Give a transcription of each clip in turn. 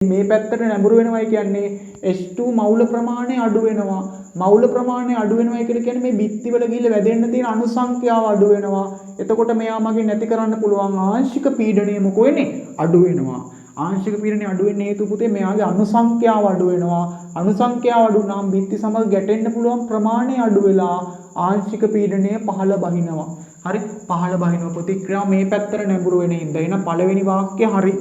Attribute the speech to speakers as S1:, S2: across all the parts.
S1: මේ පැත්තට නැඹුරු වෙනවයි කියන්නේ H2 මවුල ප්‍රමාණය අඩු වෙනවා. මවුල ප්‍රමාණය අඩු වෙනවයි කියලා කියන්නේ මේ බිත්තිවල ගිහිල්ලා වැදෙන්න තියෙන අණු සංඛ්‍යාව අඩු වෙනවා. එතකොට මෙයා මගේ නැති කරන්න පුළුවන් ආංශික පීඩනය මොකෝ වෙන්නේ? අඩු වෙනවා. ආංශික පීඩනය අඩු වෙන්න හේතුව පුතේ මෙයාගේ අණු සංඛ්‍යාව අඩු වෙනවා. අණු සංඛ්‍යාව අඩු නම් බිත්ති සමග ගැටෙන්න පුළුවන් ප්‍රමාණය අඩු වෙලා ආංශික පීඩනය පහළ බහිනවා. හරි? පහළ බහිනවා ප්‍රතික්‍රියාව මේ පැත්තට නැඹුරු වෙන හින්දා. එහෙනම් පළවෙනි වාක්‍යය හරි.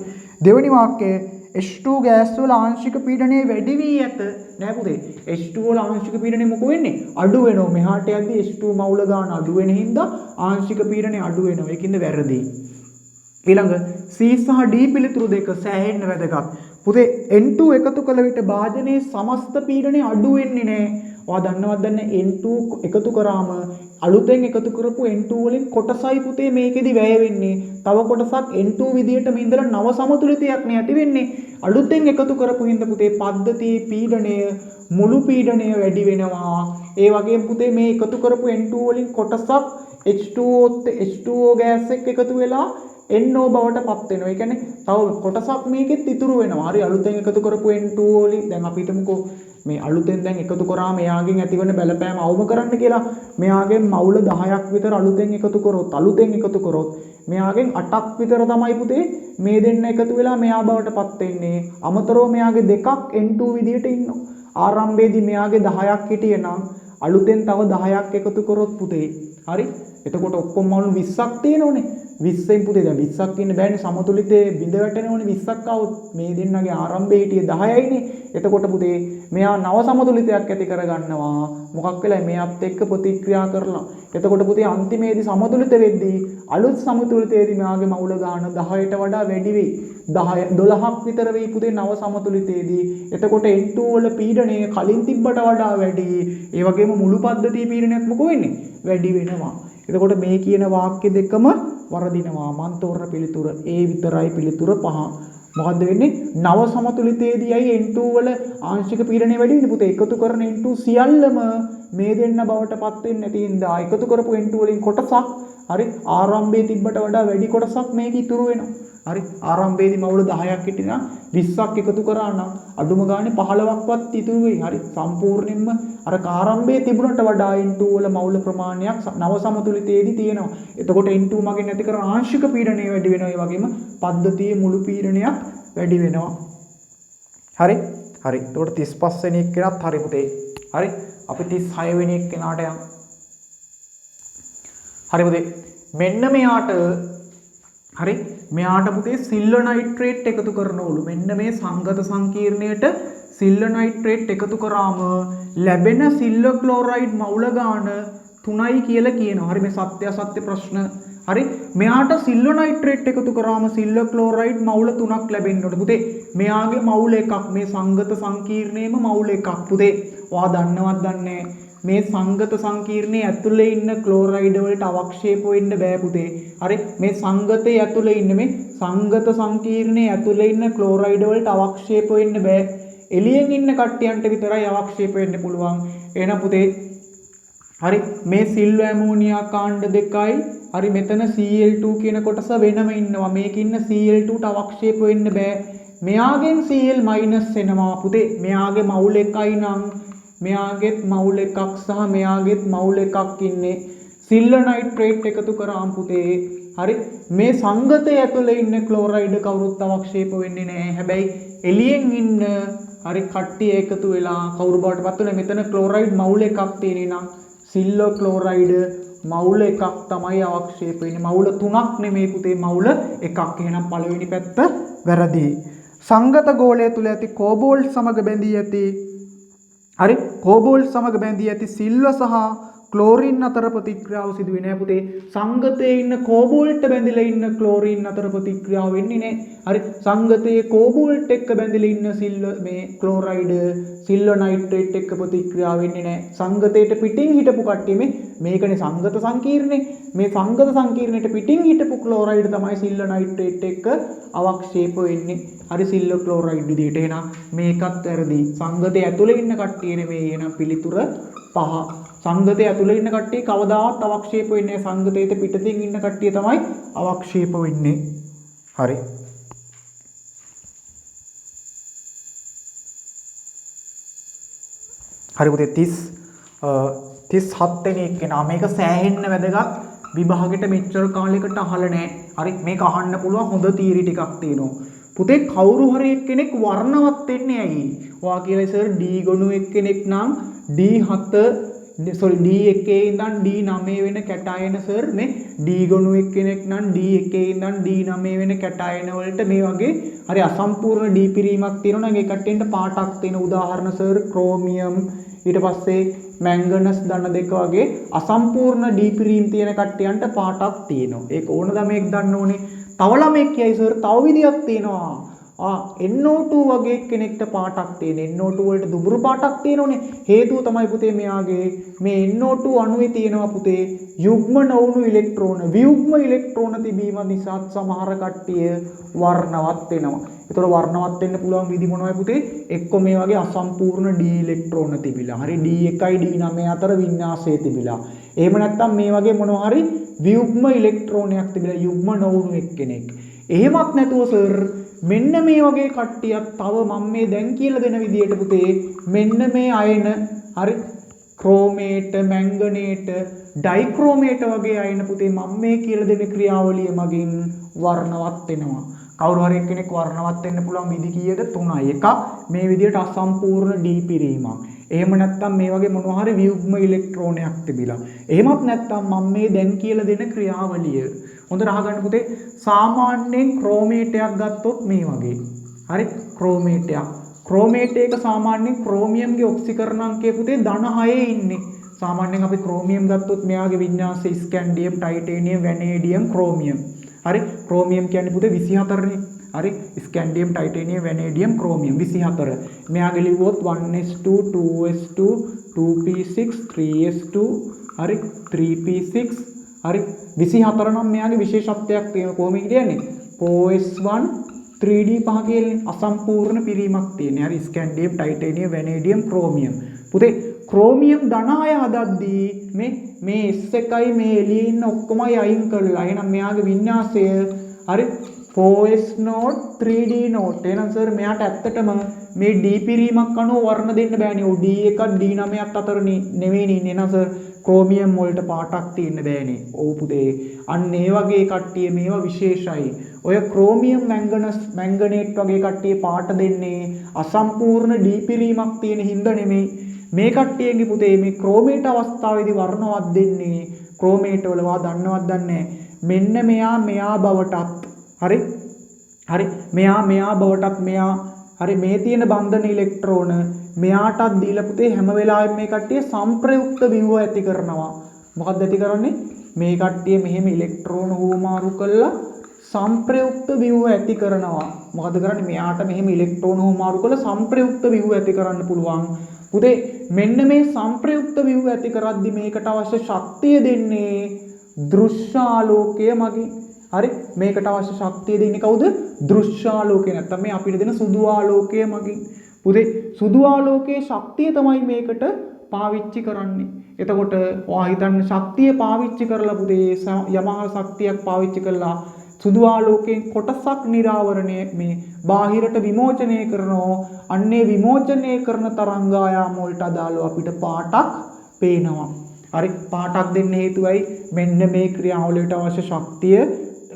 S1: දෙවෙනි වාක්‍යය H2 ගෑස් වල ආංශික පීඩනය වැඩි වී ඇත නෑ පුතේ. H2 වල ආංශික පීඩනය මොකෝ වෙන්නේ? අඩු වෙනවා. මෙහාට යද්දී H2 මවුල ගන්න අඩු වෙන හින්දා ආංශික පීඩනය අඩු වෙනවා. ඒකින්ද වැරදි. ඊළඟ C සහ D පිළිතුරු දෙක සෑහෙන්න වැදගත්. පුතේ N2 එකතු කළ විට භාජනයේ සමස්ත පීඩනය අඩු වෙන්නේ නෑ. ඔයා දන්නවද N2 එකතු කරාම අලුතෙන් එකතු කරපු N2 වලින් කොටසයි පුතේ මේකෙදි වැය වෙන්නේ. තව කොටසක් N2 විදියටම ඉඳලා නව සමතුලිතයක් නේ ඇති වෙන්නේ. අලුතෙන් එකතු කරපු හින්දා පුතේ පද්ධතියේ පීඩනය මුළු පීඩනය වැඩි වෙනවා. ඒ වගේම පුතේ මේ එකතු කරපු N2 වලින් කොටසක් H2O ගෑස් එක්ක එකතු වෙලා NO බවට පත් වෙනවා. ඒ කියන්නේ තව කොටසක් මේකෙත් ඉතුරු වෙනවා. හරි අලුතෙන් එකතු කරපු N2 වලින් දැන් අපි හිතමුකෝ මේ අලුතෙන් දැන් එකතු කරාම එයාගෙන් ඇතිවන බලපෑම අවම කරන්න කියලා මෙයාගෙන් මවුල 10ක් විතර අලුතෙන් එකතු කරොත් මෙයාගෙන් 8ක් විතර තමයි පුතේ මේ දෙන්න එකතු වෙලා මෙයා බවට පත් වෙන්නේ. අමතරව මෙයාගේ දෙකක් N2 විදියට ඉන්නවා. ආරම්භයේදී මෙයාගේ 10ක් හිටියනම් අලුතෙන් තව 10ක් එකතු කරොත් පුතේ හරි එතකොට ඔක්කොම මවුල් 20ක් තියෙනෝනේ. 20න් පුතේ දැන් 20ක් ඉන්න බෑනේ සමතුලිතේ බිඳ වැටෙනෝනේ 20ක් આવොත් මේ දෙන්නගේ ආරම්භයේ හිටියේ 10යිනේ. එතකොට පුතේ මෙයා නව සමතුලිතයක් ඇති කරගන්නවා. මොකක් වෙලා මෙයාත් එක්ක ප්‍රතික්‍රියා කරලා. එතකොට පුතේ අන්තිමේදී සමතුලිත වෙද්දී අලුත් සමතුලිතයේදී මෙයාගේ මවුල ගාන 10ට වඩා වැඩි වෙයි. 12ක් විතර වෙයි පුතේ නව සමතුලිතයේදී. එතකොට N2 වල පීඩනය කලින් තිබ්බට වඩා වැඩි. ඒ වගේම මුළු පද්ධතියේ පීඩනයත් මොකෝ වෙන්නේ? වැඩි වෙනවා. එතකොට මේ කියන වාක්‍ය දෙකම වරදිනවා. මන් තෝරන පිළිතුර A විතරයි පිළිතුර 5. මොකද්ද වෙන්නේ? නව සමතුලිතයේදීයි N2 වල ආංශික පීඩනය වැඩි වෙන්නේ පුතේ. එකතු කරන N2 සියල්ලම මේ දෙන්න බවට පත් වෙන්නේ නැති හින්දා එකතු කරපු N2 වලින් කොටසක් හරි ආරම්භයේ තිබ්බට වඩා වැඩි කොටසක් මේක ඉතුරු වෙනවා. හරි ආරම්භයේදී මවුල 10ක් හිටිනා 20ක් එකතු කරා නම් අඩුම ගානේ 15ක්වත් ඉතුරු වෙයි. හරි සම්පූර්ණයෙන්ම අර ආරම්භයේ තිබුණට වඩා N2 වල මවුල ප්‍රමාණයක් නව සමතුලිතයේදී තියෙනවා. එතකොට N2 මගෙන් නැති කර ආංශික පීඩනය වැඩි වෙනවා. ඒ වගේම පද්ධතියේ මුළු පීඩනයක් වැඩි වෙනවා. හරි හරි එතකොට 35 වෙනි එක්කෙනාත් හරි පුතේ. හරි අපි 36 වෙනි එක්කෙනාට යමු. හරි පුතේ මෙන්න මෙයාට හරි මෙයාට පුතේ සිල්වර් නයිට්‍රේට් එකතු කරනවලු. මෙන්න මේ සංගත සංකීර්ණයට සිල්වර් නයිට්‍රේට් එකතු කරාම ලැබෙන සිල්වර් ක්ලෝරයිඩ් මවුල ගාන 3යි කියලා කියනවා. හරි මේ සත්‍ය අසත්‍ය ප්‍රශ්න. හරි මෙයාට සිල්වර් නයිට්‍රේට් එකතු කරාම සිල්වර් ක්ලෝරයිඩ් මවුල 3ක් ලැබෙන්න ඕනේ පුතේ. මෙයාගේ මවුල එකක් මේ සංගත සංකීර්ණයේම මවුල එකක් පුතේ. ඔයා දන්නවත් දන්නේ මේ සංගත සංකීර්ණයේ ඇතුලේ ඉන්න ක්ලෝරයිඩ් වලට අවක්ෂේප වෙන්න බෑ පුතේ. හරි මේ සංගතයේ ඇතුලේ ඉන්න මේ සංගත සංකීර්ණයේ ඇතුලේ ඉන්න ක්ලෝරයිඩ් වලට අවක්ෂේප වෙන්න බෑ. එළියෙන් ඉන්න කට්ටියන්ට විතරයි අවක්ෂේප වෙන්න පුළුවන්. එහෙනම් පුතේ හරි මේ සිල්වර් ඇමෝනියා කාණ්ඩ දෙකයි හරි මෙතන Cl2 කියන කොටස වෙනම ඉන්නවා. මේක ඉන්න Cl2ට අවක්ෂේප වෙන්න බෑ. මෙයාගෙන් Cl මයිනස් වෙනවා පුතේ. මෙයාගේ මවුල එකයි නම් මෙයාගෙත් මවුල එකක් සහ මෙයාගෙත් මවුල එකක් ඉන්නේ. සිල්වර් නයිට්‍රේට් එකතු කරාම පුතේ හරි මේ සංගතයේ ඇතුලේ ඉන්න ක්ලෝරයිඩ් කවුරුත් අවක්ෂේප වෙන්නේ නැහැ. හැබැයි එළියෙන් ඉන්න හරි කට්ටිය එකතු වෙලා කවුරු බවට පත් වෙන මෙතන ක්ලෝරයිඩ් මවුල එකක් තියෙන නම් සිල්වර් ක්ලෝරයිඩ් මවුල එකක් තමයි අවක්ෂේප වෙන්නේ. මවුල 3ක් නෙමෙයි පුතේ මවුල එකක්. එහෙනම් පළවෙනි පැත්ත වැරදි. සංගත ගෝලය තුල ඇති කෝබෝල්ට් සමග බැඳී ඇති හරි කෝබෝල්ට් සමග බැඳී ඇති සිල්වර් සහ ක්ලෝරින් අතර ප්‍රතික්‍රියාව සිදු වෙන්නේ නැහැ පුතේ. සංගතයේ ඉන්න කෝබෝල්ට් බැඳිලා ඉන්න ක්ලෝරින් අතර ප්‍රතික්‍රියාව වෙන්නේ නැහැ. හරි සංගතයේ කෝබෝල්ට් එක්ක බැඳිලා ඉන්න සිල්වර් මේ ක්ලෝරයිඩ් සිල්වර් නයිට්‍රේට් එක්ක ප්‍රතික්‍රියාව වෙන්නේ නැහැ. සංගතයට පිටින් හිටපු කට්ටිය මේකනේ සංගත සංකීර්ණේ. මේ සංගත සංකීර්ණයට පිටින් හිටපු ක්ලෝරයිඩ් තමයි සිල්වර් නයිට්‍රේට් එක්ක අවක්ෂේප වෙන්නේ. හරි සිල්වර් ක්ලෝරයිඩ් විදිහට. එහෙනම් මේකත් වැරදි. සංගතයේ ඇතුලේ ඉන්න කට්ටිය නෙමෙයි. එහෙනම් පිළිතුර 5. සංගතයේ ඇතුලේ ඉන්න කට්ටිය කවදාවත් අවක්ෂේප වෙන්නේ නැහැ. සංගතයට පිටතින් ඉන්න කට්ටිය තමයි අවක්ෂේප වෙන්නේ. හරි. හරි පුතේ 37 වෙනි එක්කෙනා මේක සෑහෙන්න වැදගත් විභාගෙට මෙච්චර කාලයකට අහලා නැහැ. හරි මේක අහන්න පුළුවන් හොඳ තීරි ටිකක් තියෙනවා. පුතේ කවුරු හරි එක්කෙනෙක් වර්ණවත් වෙන්නේ ඇයි? ඔයා කියලා සර් D ගොනු එක්කෙනෙක් නම් D1 ඉඳන් D9 වෙන කැටායන සර් මේ D ගොනු එක්කෙනෙක් නම් D1 ඉඳන් D9 වෙන කැටායන වලට මේ වගේ හරි අසම්පූර්ණ D පිරීමක් තියෙනවා නම් ඒ කට්ටියට පාටක් තියෙන උදාහරණ සර් ක්‍රෝමියම් ඊට පස්සේ මැංගනස් ධන දෙක වගේ අසම්පූර්ණ D පිරීම් තියෙන කට්ටියන්ට පාටක් තියෙනවා. ඒක ඕන ළමෙක් දන්න ඕනේ. තව ළමෙක් කියයි සර් තව විදියක් තියෙනවා. NO2 වගේ කෙනෙක්ට පාටක් තියෙන NO2 වලට දුඹුරු පාටක් තියෙනෝනේ. හේතුව තමයි පුතේ මෙයාගේ මේ NO2 අණුවේ තියෙනවා පුතේ යුග්ම නොවුණු ඉලෙක්ට්‍රෝන වියුග්ම ඉලෙක්ට්‍රෝන තිබීම නිසා සමහර කට්ටිය වර්ණවත් වෙනවා. ඒතකොට වර්ණවත් වෙන්න පුළුවන් විදි මොනවයි පුතේ? එක්ක මේ වගේ අසම්පූර්ණ D ඉලෙක්ට්‍රෝන තිබිලා. හරි D1යි D9 අතර වින්‍යාසය තිබිලා. එහෙම නැත්නම් මේ වගේ මොනවා හරි වියුග්ම ඉලෙක්ට්‍රෝනයක් තිබිලා යුග්ම නොවුණු එක්කෙනෙක්. එහෙමත් නැතුව සර් මෙන්න මේ වගේ කට්ටියක් තව මම මේ දැන් කියලා දෙන විදියට පුතේ මෙන්න මේ අයන හරි ක්‍රෝමේට මැංගනේට ඩයික්‍රෝමේට වගේ අයන පුතේ මම මේ කියලා දෙන ක්‍රියාවලිය මගින් වර්ණවත් වෙනවා. කවුරු හරි කෙනෙක් වර්ණවත් වෙන්න පුළුවන් විදි කීයද? 3යි. එකක් මේ විදියට අසම්පූර්ණ D පිරීමක්. එහෙම නැත්නම් මේ වගේ මොනවා හරි වියුග්ම ඉලෙක්ට්‍රෝනයක් තිබිලා. එහෙමත් නැත්නම් මම මේ දැන් කියලා දෙන ක්‍රියාවලිය හොඳට අහගන්න පුතේ. සාමාන්‍යයෙන් ක්‍රෝමේටයක් ගත්තොත් මේ වගේ. හරි ක්‍රෝමේටයක්. ක්‍රෝමේට එක සාමාන්‍යයෙන් ක්‍රෝමියම්ගේ ඔක්සිකරණ අංකය පුතේ ධන 6 ඉන්නේ. සාමාන්‍යයෙන් අපි ක්‍රෝමියම් ගත්තොත් මෙයාගේ වින්‍යාසය ස්කැන්ඩියම්, ටයිටේනියම්, වැනේඩියම්, ක්‍රෝමියම්. හරි ක්‍රෝමියම් කියන්නේ පුතේ 24 නේ. හරි ස්කැන්ඩියම්, ටයිටේනියම්, වැනේඩියම්, ක්‍රෝමියම් 24. මෙයාගේ ලිව්වොත් 1s2 2s2 2p6 3s2 හරි 3p6 හරි 24 නම් මෙයාගේ විශේෂත්වයක් තියෙන කොහොමද කියන්නේ 4s1 3d පහ කියලා අසම්පූර්ණ පිරීමක් තියෙන. හරි ස්කැන්ඩියම්, ටයිටේනියම්, වැනේඩියම්, ක්‍රෝමියම්. පුතේ ක්‍රෝමියම් ධන 6 හදද්දී මේ S1යි මේ එළියේ ඉන්න ඔක්කොමයි අයින් කරලා එහෙනම් මෙයාගේ වින්‍යාසය හරි 4s note 3d note. එහෙනම් සර් මෙයාට ඇත්තටම මේ D පිරීමක් අනුව වර්ණ දෙන්න බෑනේ. ඔව් D1ක් D9ක් අතර නෙවෙයි ඉන්නේ. එහෙනම් සර් ක්‍රෝමියම් වලට පාටක් තියෙන්න බෑනේ. ඔව් පුතේ. අන්න ඒ වගේ කට්ටිය මේවා විශේෂයි. ඔය ක්‍රෝමියම් මැංගනේට් වගේ කට්ටිය පාට දෙන්නේ අසම්පූර්ණ D පිරීමක් තියෙන හින්දා නෙමෙයි. මේ කට්ටියගේ පුතේ මේ ක්‍රෝමේට අවස්ථාවේදී වර්ණවත් දෙන්නේ ක්‍රෝමේට වල වා දන්නවත් දන්නේ මෙන්න මෙයා බවටත් හරි මෙයා බවටත් මෙයා හරි මේ තියෙන බන්ධන ඉලෙක්ට්‍රෝන මෙයාටත් දීලා පුතේ හැම වෙලාවෙම මේ කට්ටිය සංප්‍රයුක්ත ව්‍යුහ ඇති කරනවා. මොකක්ද ඇති කරන්නේ? මේ කට්ටිය මෙහෙම ඉලෙක්ට්‍රෝන හුවමාරු කළා සංප්‍රයුක්ත ව්‍යුහ ඇති කරනවා. මොකද කරන්නේ? මෙයාට මෙහෙම ඉලෙක්ට්‍රෝන හුවමාරු කළා සංප්‍රයුක්ත ව්‍යුහ ඇති කරන්න පුළුවන්. පුතේ මෙන්න මේ සංප්‍රයුක්ත ව්‍යුහ ඇති කරද්දි මේකට අවශ්‍ය ශක්තිය දෙන්නේ දෘශ්‍යාලෝකය මගින්. හරි මේකට අවශ්‍ය ශක්තිය දෙන්නේ කවුද? දෘශ්‍යාලෝකය නැත්නම් මේ අපිට දෙන සුදු ආලෝකය මගින්. පුතේ සුදු ආලෝකයේ ශක්තිය තමයි මේකට පාවිච්චි කරන්නේ. එතකොට ඔයා හිතන්න ශක්තිය පාවිච්චි කරලා පුතේ යමහා ශක්තියක් පාවිච්චි කළා සුදු ආලෝකයෙන් කොටසක් නිරාවරණය මේ බාහිරට විමෝචනය කරනවා. අන්නේ විමෝචනය කරන තරංගායාම වලට අදාළව අපිට පාටක් පේනවා. හරි පාටක් දෙන්න හේතුවයි මෙන්න මේ ක්‍රියාවලියට අවශ්‍ය ශක්තිය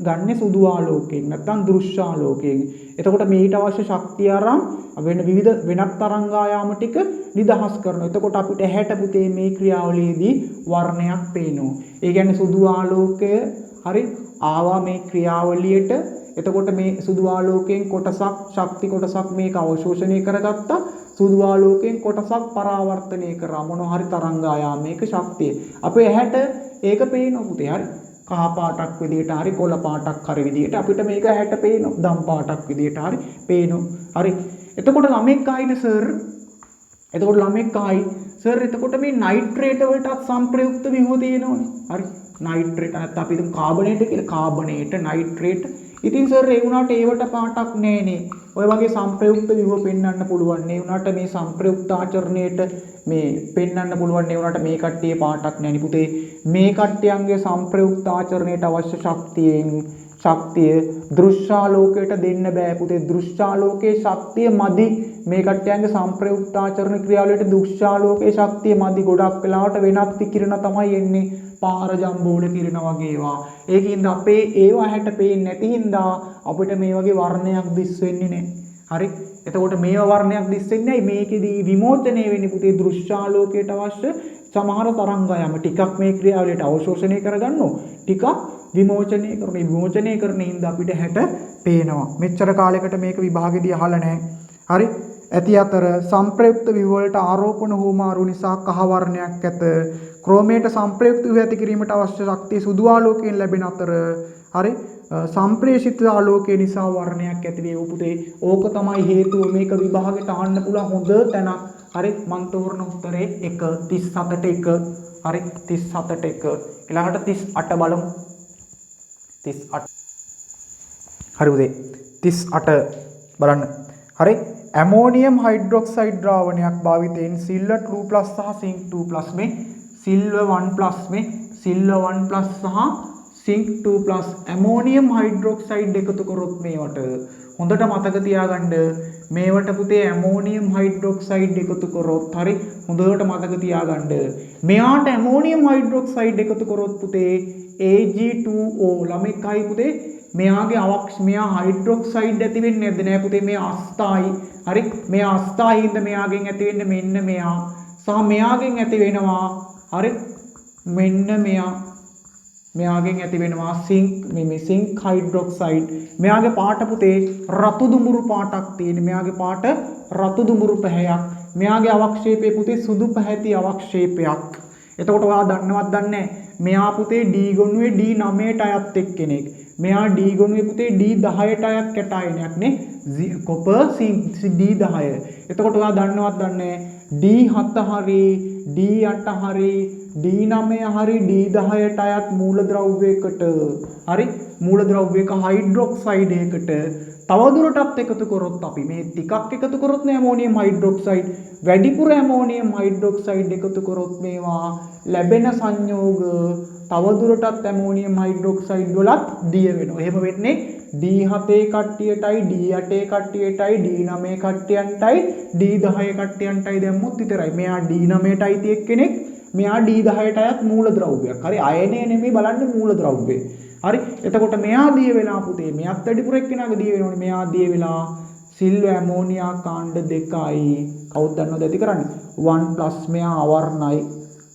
S1: ගන්න සුදු ආලෝකයෙන් නැත්නම් දෘශ්‍ය ආලෝකයෙන්. එතකොට මේට අවශ්‍ය ශක්තිය අරන් වෙන විවිධ වෙනත් තරංගායාම ටික නිදහස් කරනවා. එතකොට අපිට ඇහැට පුතේ මේ ක්‍රියාවලියේදී වර්ණයක් පේනවා. ඒ කියන්නේ සුදු ආලෝකය හරි ආවා මේ ක්‍රියාවලියට. එතකොට මේ සුදු ආලෝකයෙන් කොටසක් ශක්ති කොටසක් මේක අවශෝෂණය කරගත්තා. සුදු ආලෝකයෙන් කොටසක් පරාවර්තනය කරා මොනවා හරි තරංගායාමයක ශක්තිය. අපේ ඇහැට ඒක පේනවා පුතේ. හරි කහ පාටක් විදියට හරි කොළ පාටක් හරි විදියට අපිට මේක ඇහැට පේනවා. දම් පාටක් විදියට හරි පේනවා. හරි එතකොට ළමෙක් ආයිද සර්? එතකොට ළමෙක් ආයි සර් එතකොට මේ නයිට්‍රේට වලටත් සංප්‍රයුක්ත ව්‍යුහ තියෙනවනේ. හරි නයිට්‍රේට නැත්නම් අපි හිතමු කාබනේට කියලා. කාබනේට නයිට්‍රේට. ඉතින් සර් ඒ වුණාට ඒවට පාටක් නෑනේ. ඔය වගේ සංප්‍රයුක්ත ව්‍යුහ පෙන්වන්න පුළුවන්. ඒ වුණාට මේ සංප්‍රයුක්ත ආචරණයට මේ පෙන්වන්න පුළුවන්. ඒ වුණාට මේ කට්ටියේ පාටක් නෑනේ පුතේ. මේ කට්ටියන්ගේ සංප්‍රයුක්ත ආචරණයට අවශ්‍ය ශක්තියෙන් ශක්තිය දෘශ්‍යාලෝකයට දෙන්න බෑ පුතේ. දෘශ්‍යාලෝකයේ ශක්තිය මදි. මේ කට්ටියන්ගේ සංප්‍රයුක්තාචරණ ක්‍රියාවලියට දෘශ්‍යාලෝකයේ ශක්තිය මදි. ගොඩක් වෙලාවට වෙනත් කිරණ තමයි එන්නේ. පාර ජම්බෝල කිරණ වගේ ඒවා. ඒකින්ද අපේ ඒවා හැට පේන්නේ නැති හින්දා අපිට මේ වගේ වර්ණයක් දිස් වෙන්නේ නැහැ. හරි. එතකොට මේවා වර්ණයක් දිස් වෙන්නේ නැහැ. මේකෙදී විමෝචනය වෙන්නේ පුතේ දෘශ්‍යාලෝකයට අවශ්‍ය සමහර තරංගයම ටිකක් මේ ක්‍රියාවලියට අවශෝෂණය කරගන්නෝ. ටිකක් විමෝචනය කරන හින්දා අපිට හැට පේනවා. මෙච්චර කාලයකට මේක විභාගෙදී අහලා නැහැ. හරි. ඇති අතර සංප්‍රයුක්ත විව වලට ආරෝපණ හෝමාරු නිසා කහ වර්ණයක් ඇත. ක්‍රෝමයට සංප්‍රයුක්ත විව ඇති කිරීමට අවශ්‍ය ශක්තිය සුදු ආලෝකයෙන් ලැබෙන අතර හරි සංප්‍රේෂිත ආලෝකය නිසා වර්ණයක් ඇති වේ පුතේ. ඕක තමයි හේතුව මේක විභාගෙට අහන්න පුළුවන් හොඳ තැනක්. හරි මං තෝරන උත්තරේ 1 37ට 1. හරි 37ට 1. ඊළඟට 38 බලමු. 38. හරි පුතේ 38 බලන්න. හරි ඇමෝනියම් හයිඩ්‍රොක්සයිඩ් ද්‍රාවණයක් භාවිතයෙන් සිල්වර් 2+ සහ සිංක් 2+ මේ සිල්වර් 1+ මේ සිල්වර් 1+ සහ සිංක් 2+ ඇමෝනියම් හයිඩ්‍රොක්සයිඩ් එකතු කරොත් මේවට හොඳට මතක තියාගන්න මේවට පුතේ ඇමෝනියම් හයිඩ්‍රොක්සයිඩ් එකතු කරොත් හරි හොඳට මතක තියාගන්න මෙයාට ඇමෝනියම් හයිඩ්‍රොක්සයිඩ් එකතු කරොත් පුතේ Ag2O ළමයිකයි පුතේ මෙයාගේ මෙයා හයිඩ්‍රොක්සයිඩ් ඇති වෙන්නේ නැද්ද නෑ පුතේ මේ අස්ථායි හරි මේ අස්ථායින්ද මෙයාගෙන් ඇති වෙන්නේ මෙන්න මෙයා සහ මෙයාගෙන් ඇති වෙනවා හරි මෙන්න මෙයාගෙන් ඇති වෙනවා සිංක් හයිඩ්‍රොක්සයිඩ් මෙයාගේ පාට පුතේ රතු දුඹුරු පාටක් තියෙන මෙයාගේ පාට රතු දුඹුරු පැහැයක් මෙයාගේ අවක්ෂේපය පුතේ සුදු පැහැති අවක්ෂේපයක් එතකොට ඔයා දන්නවත් දන්නේ මෙයා පුතේ D ගොනුවේ D9ට අයත් එක්කෙනෙක් මෙයා D ගොනුවේ පුතේ D10ට අයත් කැටායනයක් නේ කොපර් D10 එතකොට ඔයා දන්නවත් දන්නේ D7 හරි D8 හරි D9 හරි D10ට අයත් මූලද්‍රව්‍යයකට හරි මූලද්‍රව්‍යයක හයිඩ්‍රොක්සයිඩ් එකකට තවදුරටත් එකතු කරොත් අපි මේ ටිකක් එකතු කරොත් නේ ඇමෝනියම් හයිඩ්‍රොක්සයිඩ් වැඩිපුර ඇමෝනියම් හයිඩ්‍රොක්සයිඩ් එකතු කරොත් මේවා ලැබෙන සංයෝග තවදුරටත් ඇමෝනියම් හයිඩ්‍රොක්සයිඩ් වලත් දිය වෙනවා. එහෙම වෙන්නේ D7 කට්ටියටයි D8 කට්ටියටයි D9 කට්ටියන්ටයි D10 කට්ටියන්ටයි දැම්මොත් විතරයි. මෙයා D9ට අයිති එක්කෙනෙක් මෙයා D10ට අයත් මූලද්‍රව්‍යයක්. හරි අයනය නෙමෙයි බලන්නේ මූලද්‍රව්‍ය. හරි එතකොට මෙයා දිය වෙලා පුතේ මෙයත් වැඩිපුර එක්කෙනාගේ දිය වෙනවනේ මෙයා දිය වෙලා සිල්වර් ඇමෝනියා කාණ්ඩ 2යි කවුද දන්නවද ඇති කරන්නේ 1+ මෙයා අවර්ණයි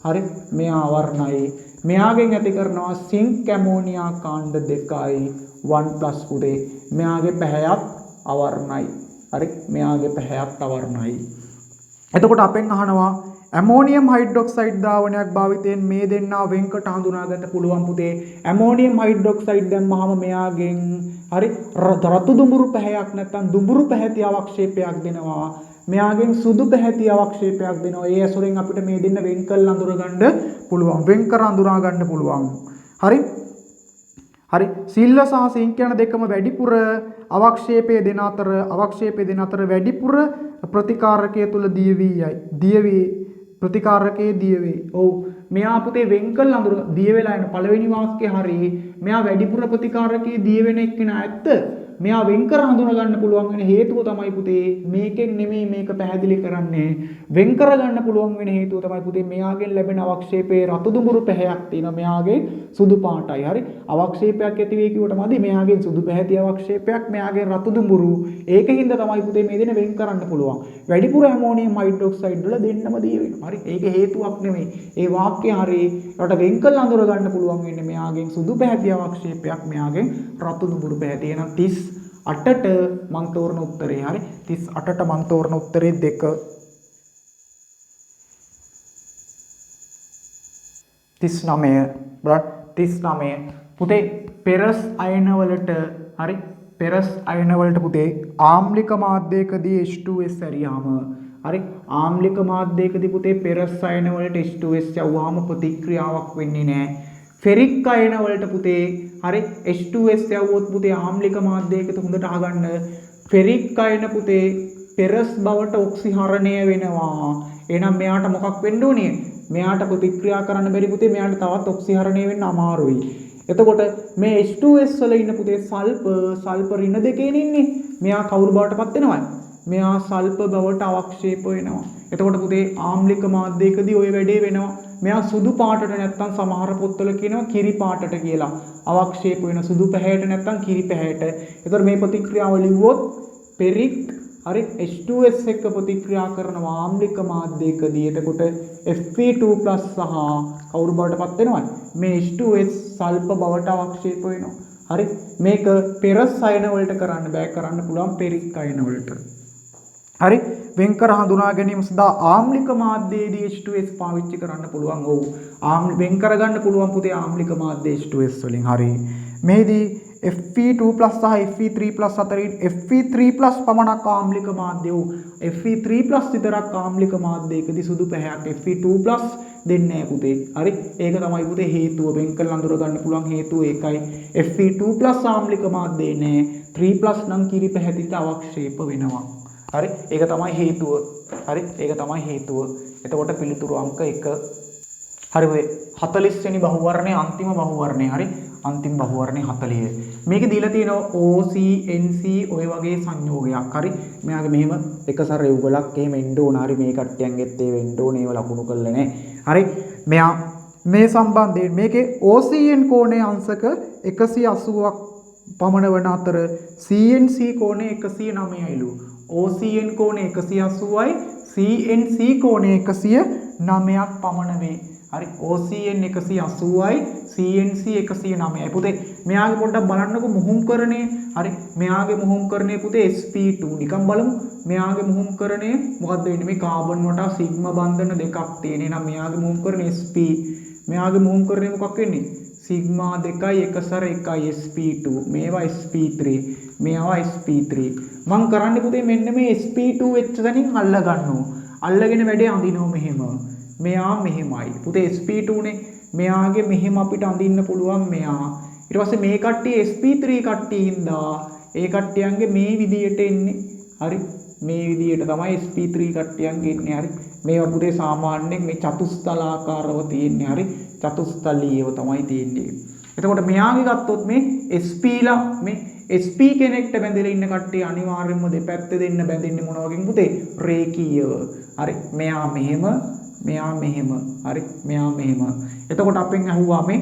S1: හරි මෙයා අවර්ණයි මෙයාගෙන් ඇති කරනවා සිංක් ඇමෝනියා කාණ්ඩ 2යි 1+ පුතේ මෙයාගේ පැහැයත් අවර්ණයි හරි මෙයාගේ පැහැයත් අවර්ණයි එතකොට අපෙන් අහනවා ඇමෝනියම් හයිඩ්‍රොක්සයිඩ් ද්‍රාවණයක් භාවිතයෙන් මේ දෙන්නා වෙන්කට හඳුනා ගන්න පුළුවන් පුතේ ඇමෝනියම් හයිඩ්‍රොක්සයිඩ් දැම්මහම මෙයාගෙන් හරි රතු දුඹුරු පැහැයක් නැත්නම් දුඹුරු පැහැති අවක්ෂේපයක් දෙනවා මෙයාගෙන් සුදු පැහැති අවක්ෂේපයක් දෙනවා ඒ ඇසුරෙන් අපිට මේ දෙන්න වෙන් කරලා අඳුර ගන්න පුළුවන් වෙන් කර අඳුනා ගන්න පුළුවන් හරි සිල්ව සහ සිංක් යන දෙකම වැඩිපුර අවක්ෂේපයේ දෙන අතර වැඩිපුර ප්‍රතිකාරකයේ තුල දියවි ප්‍රතිකාරකයේ දියවේ. ඔව් මෙයා පුතේ වෙන්කල් අඳුර දිය වෙලා යන පළවෙනි වාක්‍යය හරි මෙයා වැඩිපුර ප්‍රතිකාරකයේ දිය වෙන එක්කෙනා ඇත්ත. මෙයා වෙන් කර හඳුනා ගන්න පුළුවන් වෙන හේතුව තමයි පුතේ මේකෙන් නෙමෙයි මේක පැහැදිලි කරන්නේ. වෙන් කර ගන්න පුළුවන් වෙන හේතුව තමයි පුතේ මෙයාගෙන් ලැබෙන අවක්ෂේපයේ රතු දුඹුරු පැහැයක් තියෙනවා. මෙයාගේ සුදු පාටයි. හරි අවක්ෂේපයක් ඇති වෙයි කිව්වට මදි. මෙයාගෙන් සුදු පැහැති අවක්ෂේපයක් මෙයාගෙන් රතු දුඹුරු. ඒකින්ද තමයි පුතේ මේ දෙන වෙන් කරන්න පුළුවන්. වැඩිපුර ඇමෝනියම් හයිඩ්‍රොක්සයිඩ් වල දෙන්නම දී වෙනවා. හරි ඒක හේතුවක් නෙමෙයි. ඒ වාක්‍යය හරි ඒකට වෙන් කළ අඳුර ගන්න පුළුවන් වෙන්නේ මෙයාගෙන් සුදු පැහැති අවක්ෂේපයක් මෙයාගෙන් රතු දුඹුරු පැහැති. එහෙනම් 38ට මං තෝරන උත්තරේ හරි 38ට මං තෝරන උත්තරේ 2 39 බලන්න 39 පුතේ පෙරස් අයන වලට හරි පෙරස් අයන වලට පුතේ ආම්ලික මාධ්‍යයකදී H2S ඇරියාම හරි ආම්ලික මාධ්‍යයකදී පුතේ පෙරස් අයන වලට H2S යවුවාම ප්‍රතික්‍රියාවක් වෙන්නේ නැහැ ෆෙරික් අයන වලට පුතේ හරි H2S යවුවොත් පුතේ ආම්ලික මාධ්‍යයකට හොඳට අහගන්න ෆෙරික් අයන පුතේ පෙරස් බවට ඔක්සිහරණය වෙනවා එහෙනම් මෙයාට මොකක් වෙන්න ඕනේ මෙයාට ප්‍රතික්‍රියා කරන්න බැරි පුතේ මෙයාට තවත් ඔක්සිහරණය වෙන්න අමාරුයි එතකොට මේ H2S වල ඉන්න පුතේ සල්ප ඍණ දෙකේ ඉන්නේ. මෙයා කවුරු බවටපත් වෙනවද? මෙයා සල්ප බවට අවක්ෂේප වෙනවා. එතකොට පුතේ ආම්ලික මාධ්‍යයකදී ওই වැඩේ වෙනවා. මෙයා සුදු පාටට නැත්තම් සමහර පොත්වල කියනවා කිරි පාටට කියලා. අවක්ෂේප වෙන සුදු පැහැයට නැත්තම් කිරි පැහැයට. එතකොට මේ ප්‍රතික්‍රියාව ලිව්වොත් පෙරික් හරි H2S එක්ක ප්‍රතික්‍රියා කරනවා ආම්ලික මාධ්‍යයකදී. එතකොට Fe2+ සහ කවුරු බවටපත් වෙනවද? මේ H2S සල්ප බවට අවක්ෂේප වෙනවා. හරි මේක පෙරස් අයන වලට කරන්න බෑ, කරන්න පුළුවන් පෙරික් අයන වලට. හරි වෙන්කර හඳුනා ගැනීම සඳහා ආම්ලික මාධ්‍යයේදී H2S පාවිච්චි කරන්න පුළුවන්. ඔව් වෙන් කරගන්න පුළුවන් පුතේ ආම්ලික මාධ්‍ය H2S වලින්. හරි මේදී Fe2+ සහ Fe3+ අතරින් Fe3+ පමණක් ආම්ලික මාධ්‍ය වූ Fe3+ විතරක් ආම්ලික මාධ්‍යයකදී සුදු පැහැයක් Fe2+ දෙන්නේ නැහැ පුතේ. හරි ඒක තමයි පුතේ හේතුව. වෙන් කරලා අඳුර ගන්න පුළුවන් හේතුව ඒකයි. Fe2+ ආම්ලික මාධ්‍යේ නෑ 3+ නම් කිරි පැහැදිට අවක්ෂේප වෙනවා. හරි ඒක තමයි හේතුව. හරි ඒක තමයි හේතුව. එතකොට පිළිතුරු අංක 1. හරි ඔය 40 වෙනි බහුවර්ණයේ අන්තිම බහුවර්ණය. හරි අන්තිම බහුවර්ණය 40. මේකේ දීලා තියෙනවා OCNC ඔය වගේ සංයෝගයක්. හරි මෙයාගේ මෙහෙම එක සැරේ උගලක් එහෙම එන්න ඕන. හරි මේ කට්ටියන්ගෙත් ඒ වෙන්න ඕනේ. ඒව ලකුණු කරලා නැහැ. හරි මෙයා මේ සම්බන්ධයෙන් මේකේ OCN කෝණයේ අංශක 180ක් පමණ වන අතර CNC කෝණය 109යිලු. OCN කෝණය 180යි CNC කෝණය 109ක් පමණ වේ. හරි OCN 180යි CNC 109යි. පුතේ මෙයාගේ පොඩ්ඩක් බලන්නකො මුහුම්කරණය. හරි මෙයාගේ මුහුම්කරණය පුතේ sp2 නිකන් බලමු. මෙයාගේ මුහුම්කරණය මොකද්ද වෙන්නේ? මේ කාබන් වලට සිග්මා බන්ධන දෙකක් තියෙන. එහෙනම් මෙයාගේ මුහුම්කරණය sp. මෙයාගේ මුහුම්කරණය මොකක් වෙන්නේ? සිග්මා 2යි 1 සර 1යි sp2. මේවා sp3. මේවා sp3. මම කරන්නේ පුතේ මෙන්න මේ sp2 වෙච්ච තැනින් අල්ල ගන්නවා. අල්ලගෙන වැඩේ අඳිනවා මෙහෙම. මෙයා මෙහෙමයි. පුතේ sp2 නේ. මෙයාගේ මෙහෙම අපිට අඳින්න පුළුවන් මෙයා. ඊට පස්සේ මේ කට්ටිය sp3 කට්ටිය හින්දා ඒ කට්ටියන්ගේ මේ විදියට එන්නේ. හරි මේ විදියට තමයි sp3 කට්ටියන්ගේ එන්නේ. හරි මේවා පුතේ සාමාන්‍යයෙන් මේ චතුස්තලාකාරව තියෙන්නේ. හරි චතුස්තලීයව තමයි තියෙන්නේ. එතකොට මෙයාගේ ගත්තොත් මේ sp ලා මේ sp කෙනෙක්ට බැඳලා ඉන්න කට්ටිය අනිවාර්යයෙන්ම දෙපැත්තේ දෙන්න බැඳින්නේ මොන වගේද පුතේ? රේඛීයව. හරි මෙයා මෙහෙම මෙයා මෙහෙම. හරි මෙයා මෙහෙම. එතකොට අපෙන් අහුවා මේ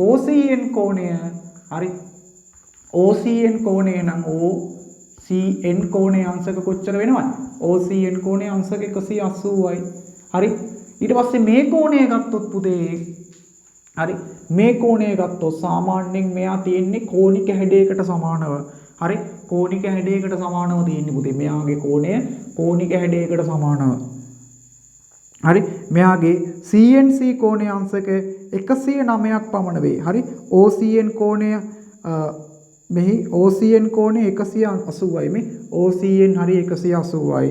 S1: OCN කෝණය. හරි OCN කෝණය නම් OCN කෝණයේ අංශක කොච්චර වෙනවද? OCN කෝණයේ අංශක 180යි. හරි ඊට පස්සේ මේ කෝණය ගත්තොත් පුතේ හරි මේ කෝණය ගත්තොත් සාමාන්‍යයෙන් මෙයා තියෙන්නේ කෝණික හැඩයකට සමානව. හරි කෝණික හැඩයකට සමානව තියෙන්නේ පුතේ. මෙයාගේ කෝණය කෝණික හැඩයකට සමානව. හරි මෙයාගේ CNC කෝණයේ අංශක 109ක් පමණ වේ. හරි OCN කෝණය මෙහි OCN කෝණය 180යි. මේ OCN හරි 180යි.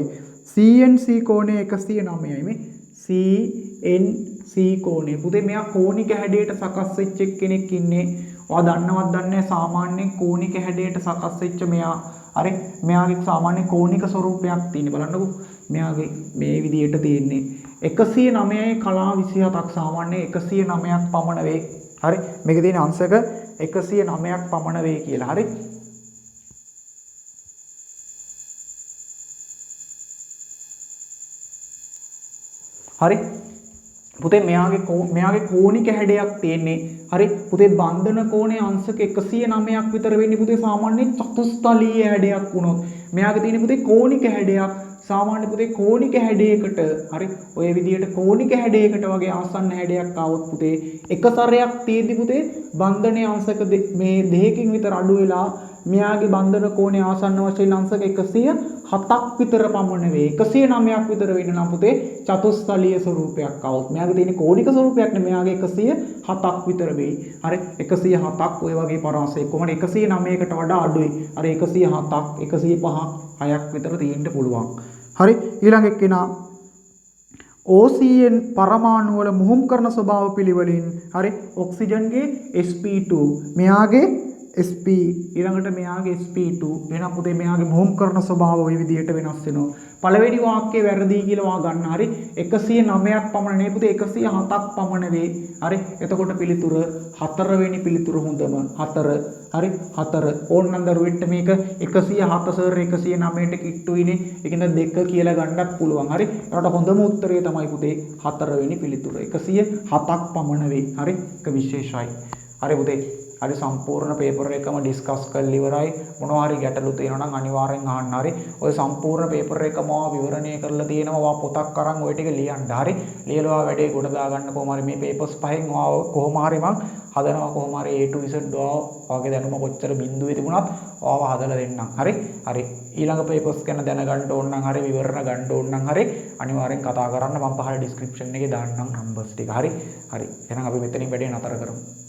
S1: CNC කෝණය 109යි. මේ CNC කෝණය. පුතේ මෙයා කෝණික හැඩයට සකස් වෙච්ච කෙනෙක් ඉන්නේ. ඔයා දන්නවත් දන්නේ සාමාන්‍යයෙන් කෝණික හැඩයට සකස් වෙච්ච මෙයා. හරි මෙයාගේ සාමාන්‍ය කෝණික ස්වරූපයක් තියෙන බලන්නකෝ. මෙයාගේ මේ විදියට තියෙන්නේ 109යි කලා 27ක් සාමාන්‍ය 109ක් පමණ වේ. හරි මේකේ තියෙන අංශක 109ක් පමණ වේ කියලා. හරි හරි පුතේ මෙයාගේ කෝණික හැඩයක් තියෙන්නේ. හරි පුතේ බන්ධන කෝණයේ අංශක 109ක් විතර වෙන්නේ පුතේ සාමාන්‍ය චතුස්තලීය හැඩයක් වුණොත්. මෙයාගේ තියෙන පුතේ කෝණික හැඩයක් සාමාන්‍ය පුතේ කෝණික හැඩයකට හරි ඔය විදියට කෝණික හැඩයකට වගේ ආසන්න හැඩයක් ආවොත් පුතේ එක සැරයක් තියෙදි පුතේ බන්ධනයේ අංශක මේ දෙකකින් විතර අඩු වෙලා මෙයාගේ බන්ධන කෝණයේ ආසන්න වශයෙන් අංශක 107ක් විතර පමණ වේ. 109ක් විතර වෙන්න නම් පුතේ චතුස්තලීය ස්වරූපයක් આવොත්. මෙයාගේ තියෙන කෝණික ස්වරූපයක් නේ මෙයාගේ 107ක් විතර වෙයි. හරි 107ක් ඔය වගේ පරාසයක් කොහොමද 109කට වඩා අඩුයි. අර 107ක් 105ක් 6ක් විතර තියෙන්න පුළුවන්. හරි ඊළඟ එක්කෙනා OCN පරමාණු වල මුහුම් කරන ස්වභාව පිළිවෙලින් හරි ඔක්සිජන්ගේ sp2 මෙයාගේ SP ඊළඟට මෙයාගේ SP2 එහෙනම් පුතේ මෙයාගේ භූමිකරණ ස්වභාවය ওই විදිහට වෙනස් වෙනවා. පළවෙනි වාක්‍යය වැරදි කියලා වා ගන්න. හරි 109ක් පමණ නේ පුතේ 107ක් පමණ වේ. හරි එතකොට පිළිතුර 4 වෙනි පිළිතුර හොඳම 4. හරි 4 ඕනනම් දරුවෙට මේක 107 සර් 109ට කිට්ටුයිනේ. ඒකින්ද 2 කියලා ගන්නත් පුළුවන්. හරි ඒකට හොඳම උත්තරය තමයි පුතේ 4 වෙනි පිළිතුර 107ක් පමණ වේ. හරි ඒක විශේෂයි. හරි පුතේ හරි සම්පූර්ණ පේපර් එකම ඩිස්කස් කරලා ඉවරයි. මොනවා හරි ගැටලු තියෙනවා නම් අනිවාර්යෙන් අහන්න. හරි ඔය සම්පූර්ණ පේපර් එකම විවරණය කරලා තියෙනවා. පොතක් අරන් ඔය ටික ලියන්න. හරි ලියලා වැඩේ ගොඩ දාගන්න කොහොම හරි මේ පේපර්ස් පහෙන් කොහොම හරි මං හදනවා කොහොම හරි A to Z ඔයාගේ දැනුම කොච්චර බිඳුවේ තිබුණත් ඔයාව හදලා දෙන්නම්. හරි ඊළඟ පේපර්ස් ගැන දැනගන්න ඕන නම් හරි විවරණ ගන්න ඕන නම් හරි අනිවාර්යෙන් කතා කරන්න. මම පහළ ඩිස්ක්‍රිප්ෂන් එකේ දාන්නම් නම්බර්ස් ටික. හරි එහෙනම් අපි මෙතනින් වැඩේ නතර කරමු.